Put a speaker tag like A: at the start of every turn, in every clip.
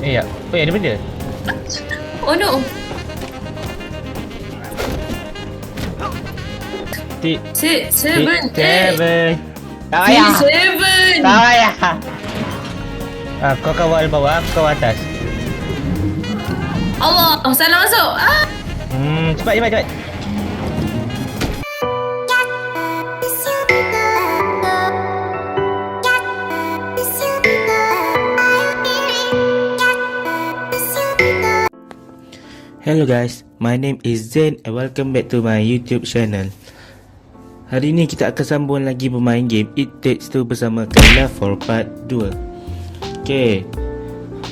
A: Ya. Oh, ada benda.
B: Oh no. Seven.
A: Seven. Tak payah.
B: Seven.
A: Tak payah. Kau kawal bawah, aku kawal atas.
B: Allah, salah masuk.
A: Cepat. Hello guys, my name is Zain and welcome back to my YouTube channel. Hari ni kita akan sambung lagi bermain game It Takes Two bersama Kayla for part 2. Okay,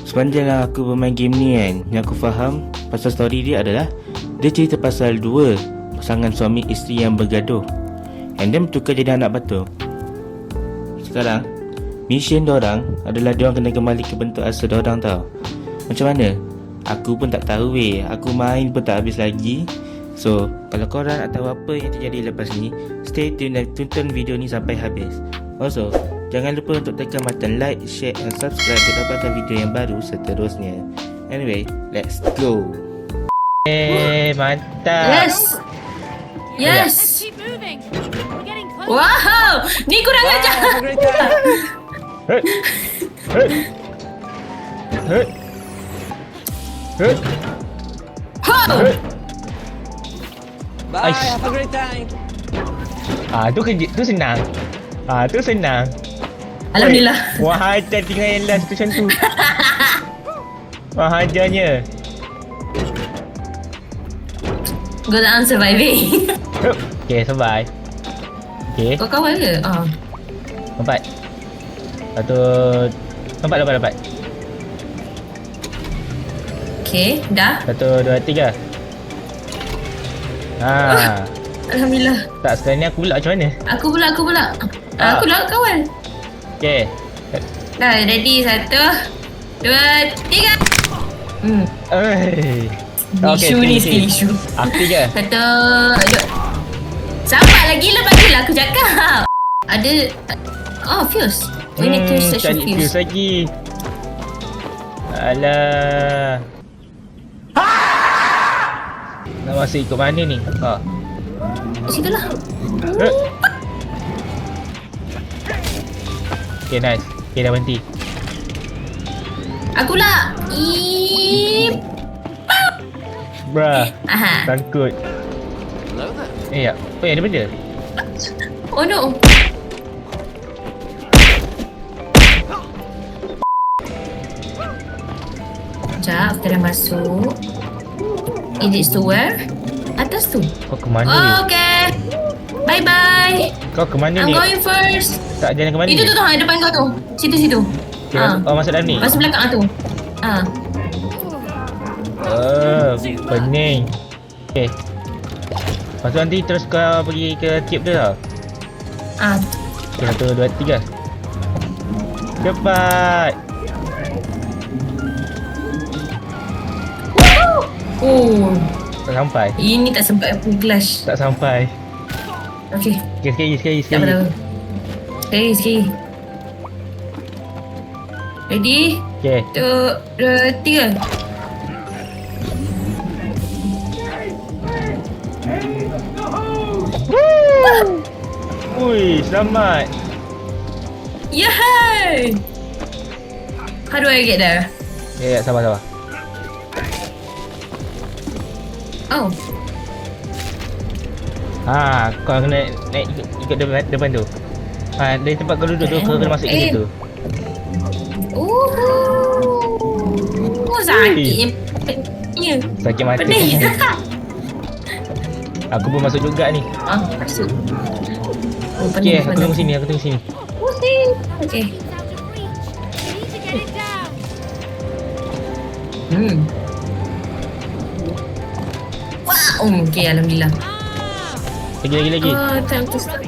A: sepanjang aku bermain game ni kan, yang aku faham pasal story dia adalah dia cerita pasal dua pasangan suami isteri yang bergaduh and then bertukar jadi anak batu. Sekarang mission diorang adalah diorang kena kembali ke bentuk asal diorang tau. Macam mana? Aku pun tak tahu weh. Aku main pun tak habis lagi. So, kalau korang nak tahu apa yang terjadi lepas ni, stay tune dan tonton video ni sampai habis. Also, jangan lupa untuk tekan button like, share dan subscribe untuk dapatkan video yang baru seterusnya. Anyway, let's go. Mantap.
B: Yes. Wow, ni kurang ajar.
C: Bye, have a great time.
A: Tu senang. Tu senang.
B: Alhamdulillah.
A: Wah, hajar tinggal yang last tu macam tu. Wah, hajarnya.
B: Good on surviving.
A: Okay, survive. Okay,
B: Kau kawal ke?
A: nampak. Satu. Nampak.
B: Okay, dah.
A: 1, 2, 3.
B: Alhamdulillah.
A: Tak, sekarang ni aku pula macam mana?
B: Aku pula. Aku lah kawal.
A: Okay.
B: Dah, ready. 1, 2, 3. Isu ni skill isu.
A: Aku je.
B: 1, 2. Sabar lagi lah, bagilah aku cakap. Ada. Fuse. We need to search
A: cari
B: fuse.
A: fuse lagi. Alah. Nak masuk ikut mana ni?
B: Situ lah.
A: Okay, nice. Okay, dah berhenti.
B: Aku lah.
A: Bruh,
B: Aha.
A: takut.
C: Hello there.
A: Ya. Oh, ada benda.
B: Oh no. Sekejap, kita dah masuk. Is it to where? Atas tu.
A: Kau ke mana ni?
B: Okay. Bye-bye.
A: Kau ke mana
B: I'm
A: ni?
B: going first.
A: Tak, jalan ke mana
B: Itu
A: ni?
B: tu, depan kau tu. Situ.
A: Okay, masuk dalam ni?
B: Masuk belakang tu.
A: Pening. Okay. Lepas tu nanti terus kau pergi ke tip tu tau. Okay, 1, 2, 3. Cepat.
B: Oh,
A: Tak sampai.
B: ini tak sempat aku clash.
A: Tak sampai.
B: Okay.
A: Okay, sekali.
B: Tak apa. Sekali. Ready?
A: Okay.
B: 1, 2, 3.
A: Ui, selamat.
B: Yay! How do I get there?
A: Ya, sabar.
B: Oh,
A: Kau kena naik ikut depan tu. Dari tempat kau duduk tu, kau kena masuk ke situ.
B: sakit.
A: Sakit mata.
B: Pening.
A: Aku pun masuk juga ni.
B: Masuk. Oh,
A: Okay,
B: pening.
A: aku tunggu sini.
B: Okay. Wow, okay, alhamdulillah.
A: Lagi.
B: Time to start.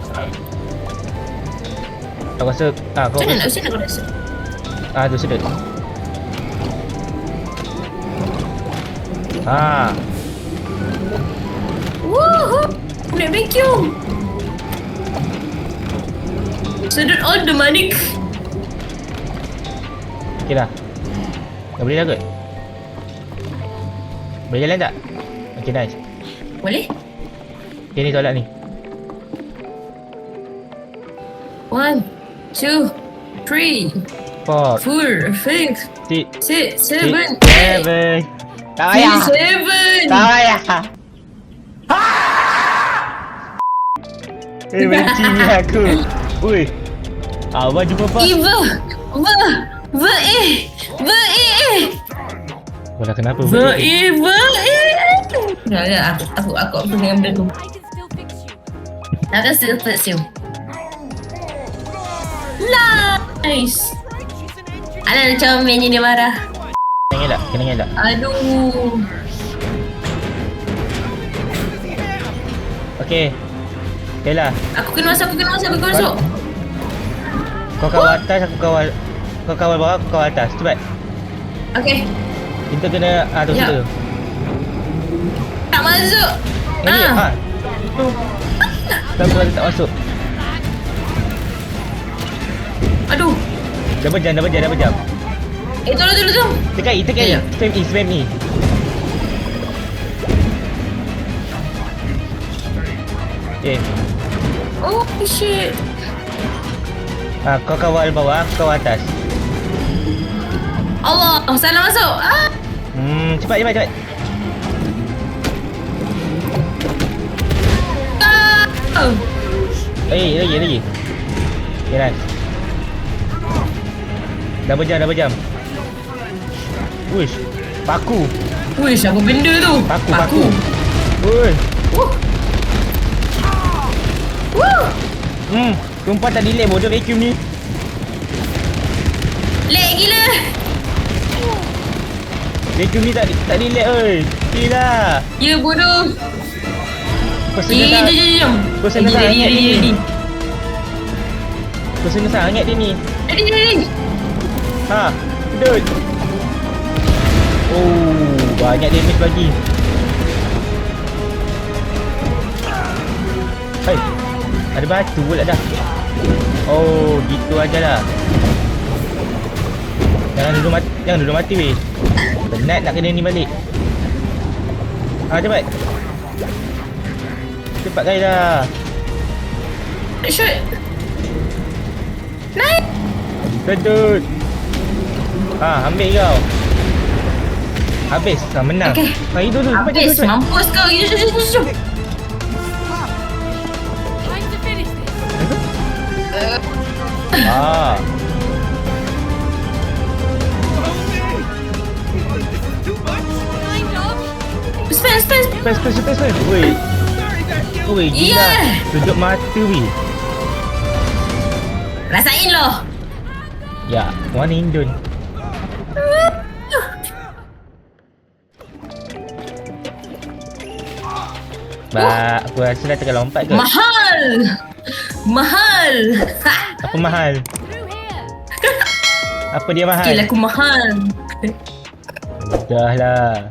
A: Aku rasa kau
B: Macam mana nak rasa?
A: tu sedut.
B: Woohoo! Naik vacuum. Sedut all the money.
A: Okay dah. Dah boleh dah kot? Boleh jalan tak? Okay, nice.
B: Boleh?
A: Okay, ni solat ni.
B: 1, 2, 3,
A: 4,
B: 4,
A: 6,
B: 5, 6, 7,
A: 7. Tak payah.
B: 7.
A: Tak payah. Benci ni aku. Ui. Abang jumpa apa? Bola kenapa?
B: Aku dengan benda tu. I can still fix you. Nice. Alah macam mainnya dia marah.
A: Kena elak.
B: Aduh.
A: Okay. Okay lah.
B: Aku kena masuk.
A: Kau kawal atas, aku kawal. Kau kawal bawah, aku kawal atas. Cepat.
B: Okay.
A: Kita kena tu
B: Ya.
A: situ.
B: Tak masuk.
A: Ini tu. Kenapa tak masuk?
B: Aduh.
A: Double jump.
B: Tolong.
A: Tekan E.
B: Ya.
A: Spam E. Okay.
B: Oh shit.
A: Kau kawal bawah, aku kawal atas.
B: Allah, salah masuk.
A: Cepat.
B: Oh.
A: Lagi. Okay, nice. Double jump. Wish. Paku.
B: Wish, apa benda tu?
A: Paku. Wuih. Sumpah tak delay bodoh vacuum ni.
B: Lag gila.
A: Vacuum ni tak delay oi. Gila.
B: Ya bodoh.
A: Personal
B: Jom.
A: Personal sangat
B: Ready.
A: Personal sangat dia ni.
B: Ready.
A: Dude. Oh, banyak damage bagi. Hai. Ada batu pula dah. Oh, gitu ajalah. Jangan dulu mati weh. Penat nak kena ni balik. Cepat. Cepat guys dah.
B: Shoot. Naik.
A: Sedut. Ambil kau. Habis. Menang.
B: Okay.
A: Itu tu.
B: Habis. Mampus kau. Jom. Spend.
A: Weh, gila.
B: Yeah.
A: Tutup mata weh.
B: Rasain loh.
A: Ya, warna Indon. Aku rasa dah tengah lompat ke?
B: Mahal.
A: Apa mahal? Apa dia mahal?
B: Skill aku mahal.
A: Dah lah.